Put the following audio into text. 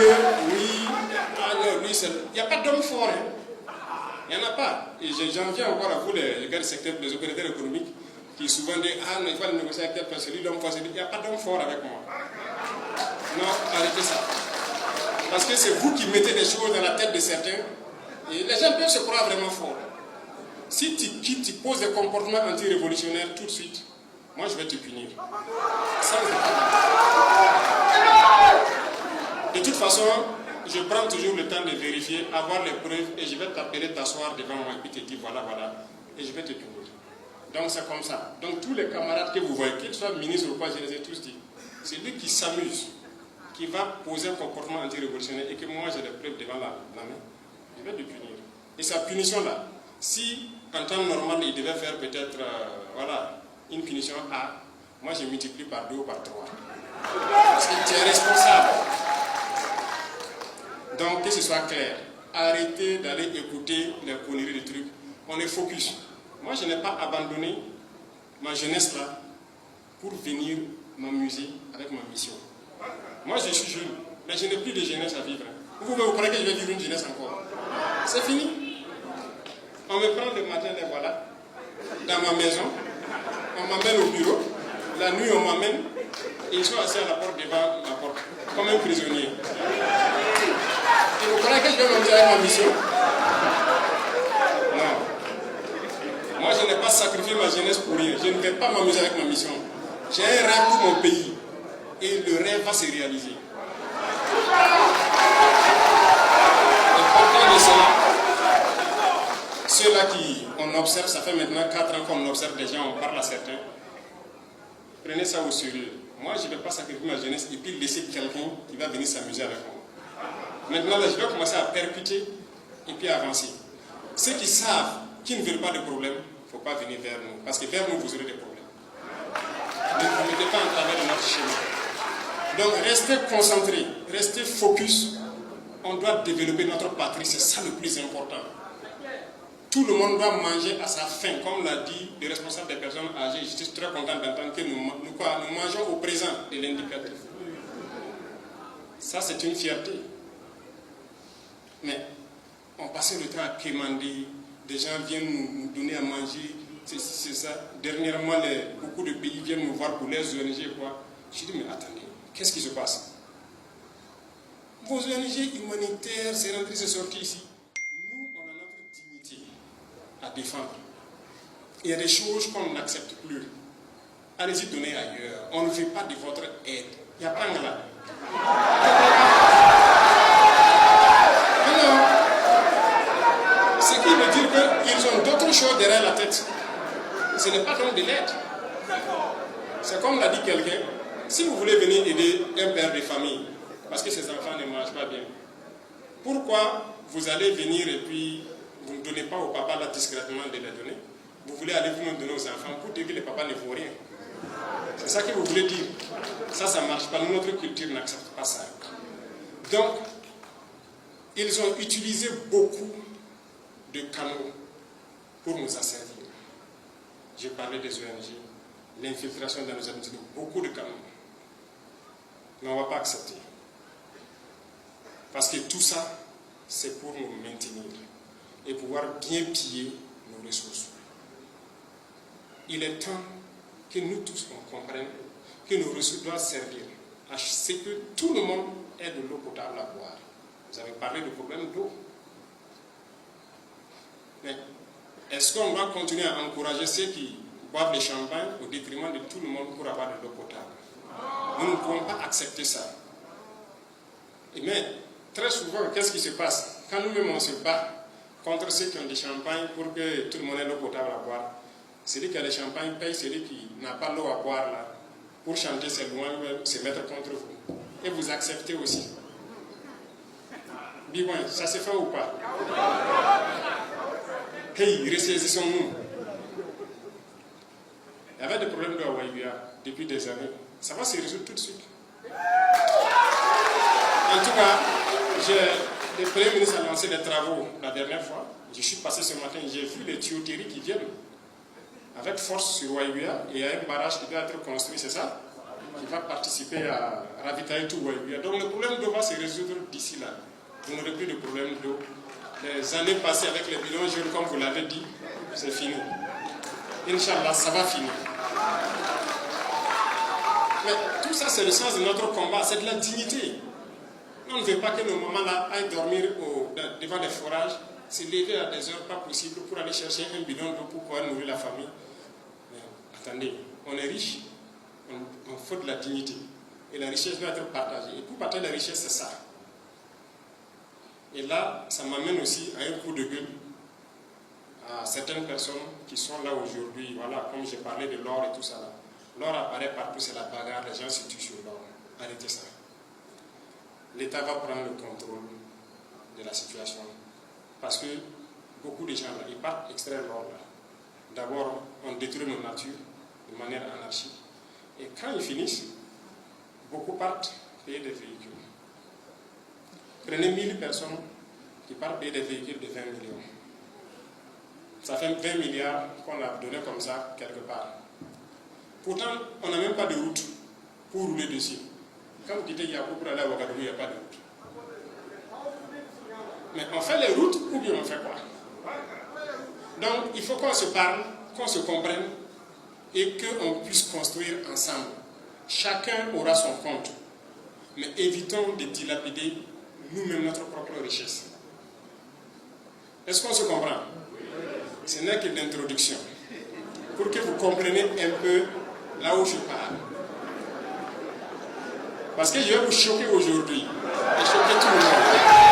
que oui, lui, il n'y a pas d'homme fort. Hein. Il n'y en a pas. Et j'en viens encore à vous, les gars du secteur, les opérateurs économiques, qui souvent disent ah non, il faut négocier avec quelqu'un, c'est lui l'homme fort. Il n'y a pas d'homme fort avec moi. Non, arrêtez ça. Parce que c'est vous qui mettez des choses dans la tête de certains. Et les gens peuvent se croire vraiment forts. Si tu poses des comportements anti-révolutionnaires tout de suite, moi je vais te punir. De toute façon, je prends toujours le temps de vérifier, avoir les preuves, et je vais t'appeler t'asseoir devant moi et puis te dire voilà, et je vais te punir. Donc c'est comme ça. Donc tous les camarades que vous voyez, qu'ils soient ministres ou pas, je les ai tous dit, c'est lui qui s'amuse, qui va poser un comportement anti-révolutionnaire et que moi j'ai des preuves devant la main, je vais le punir. Et sa punition là, si en temps normal il devait faire peut-être une punition A, moi je multiplie par 2 ou par 3. Parce que tu es responsable. Donc que ce soit clair, arrêtez d'aller écouter les conneries de trucs. On est focus. Moi je n'ai pas abandonné ma jeunesse là pour venir m'amuser avec ma mission. Moi je suis jeune, mais je n'ai plus de jeunesse à vivre. Vous croyez que je vais vivre une jeunesse encore? C'est fini. On me prend le matin, et voilà, dans ma maison, on m'amène au bureau, la nuit on m'amène, et ils sont assis à la porte devant ma porte, comme un prisonnier. Et vous croyez que je vais m'amuser avec ma mission? Non. Moi je n'ai pas sacrifié ma jeunesse pour rien, je ne vais pas m'amuser avec ma mission. J'ai un rêve pour mon pays, et le rêve va se réaliser. Et partant de cela, ceux-là qu'on observe, ça fait maintenant 4 ans qu'on observe des gens, on parle à certains. Prenez ça au sérieux. Moi, je ne vais pas sacrifier ma jeunesse et puis laisser quelqu'un qui va venir s'amuser avec moi. Maintenant, là, je vais commencer à percuter et puis avancer. Ceux qui savent, qui ne veulent pas de problème, il ne faut pas venir vers nous. Parce que vers nous, vous aurez des problèmes. Ne vous mettez pas en travers de notre chemin. Donc, restez concentrés, restez focus. On doit développer notre patrie, c'est ça le plus important. Tout le monde doit manger à sa faim, comme l'a dit le responsable des personnes âgées. Je suis très content d'entendre que nous mangeons au présent de l'indicatif. Ça, c'est une fierté. Mais on passait le temps à quémander, des gens viennent nous donner à manger, c'est ça. Dernièrement, beaucoup de pays viennent nous voir pour les ONG, quoi. Je dis, mais attendez, qu'est-ce qui se passe? Vos ONG humanitaires, c'est rentré, c'est sorti ici. À défendre. Il y a des choses qu'on n'accepte plus. Allez-y donner ailleurs. On ne veut pas de votre aide. Il n'y a pas de là. Alors, ce qui veut dire qu'ils ont d'autres choses derrière la tête. Ce n'est pas donc de l'aide. C'est comme l'a dit quelqu'un, si vous voulez venir aider un père de famille, parce que ses enfants ne mangent pas bien, pourquoi vous allez venir et puis vous ne donnez pas au papa là discrètement de les donner? Vous voulez aller vous-même donner aux enfants pour dire que les papas ne vaut rien. C'est ça que vous voulez dire. Ça ne marche pas. Notre culture n'accepte pas ça. Donc, ils ont utilisé beaucoup de canaux pour nous asservir. J'ai parlé des ONG, l'infiltration dans nos administrations, beaucoup de canaux. Mais on ne va pas accepter. Parce que tout ça, c'est pour nous maintenir et pouvoir bien piller nos ressources. Il est temps que nous tous on comprenne que nos ressources doivent servir à ce que tout le monde ait de l'eau potable à boire. Vous avez parlé du problème d'eau. Mais est-ce qu'on doit continuer à encourager ceux qui boivent le champagne au détriment de tout le monde pour avoir de l'eau potable? Nous ne pouvons pas accepter ça. Mais très souvent, qu'est-ce qui se passe? Quand nous-mêmes on se bat contre ceux qui ont du champagne pour que tout le monde ait l'eau potable à boire, celui qui a le champagne paye celui qui n'a pas l'eau à boire là, pour chanter ses louanges, se mettre contre vous. Et vous acceptez aussi. Bibouin, ça se fait ou pas? Hey, ressaisissons-nous. Il y avait des problèmes de Hawaïbia depuis des années. Ça va se résoudre tout de suite. En tout cas, le Premier ministre a lancé des travaux la dernière fois. Je suis passé ce matin, j'ai vu les tuyauteries qui viennent avec force sur Hawaïbia et il y a un barrage qui doit être construit, c'est ça? qui va participer à ravitailler tout Waibuya. Donc le problème d'eau va se résoudre d'ici là. Vous n'aurez plus de problème d'eau. Les années passées avec les bidons jaunes, comme vous l'avez dit, c'est fini. Inch'Allah, ça va finir. Mais tout ça, c'est le sens de notre combat, c'est de la dignité. On ne veut pas que nos mamans là aillent dormir devant des forages, se lever à des heures pas possibles pour aller chercher un bidon d'eau pour pouvoir nourrir la famille. Mais, attendez, on est riche, on faut de la dignité. Et la richesse doit être partagée. Et pour partager la richesse, c'est ça. Et là, ça m'amène aussi à un coup de gueule à certaines personnes qui sont là aujourd'hui. Voilà, comme j'ai parlé de l'or et tout ça là. L'or apparaît partout, c'est la bagarre, les gens se tuent sur l'or. Arrêtez ça. L'État va prendre le contrôle de la situation. Parce que beaucoup de gens là, ils partent extraire l'or là. D'abord, on détruit nos natures de manière anarchique. Et quand ils finissent, beaucoup partent payer des véhicules. Prenez 1000 personnes qui partent payer des véhicules de 20 millions. Ça fait 20 milliards qu'on a donné comme ça quelque part. Pourtant, on n'a même pas de route pour rouler dessus. Quand vous dites Yahoo pour aller à Ouagadougou, il n'y a pas de route. Mais on fait les routes ou bien on fait quoi? Donc, il faut qu'on se parle, qu'on se comprenne et qu'on puisse construire ensemble. Chacun aura son compte. Mais évitons de dilapider nous-mêmes notre propre richesse. Est-ce qu'on se comprend? Ce n'est que l'introduction. Pour que vous compreniez un peu là où je pars. Parce que je vais vous choquer aujourd'hui. Et choquer tout le monde.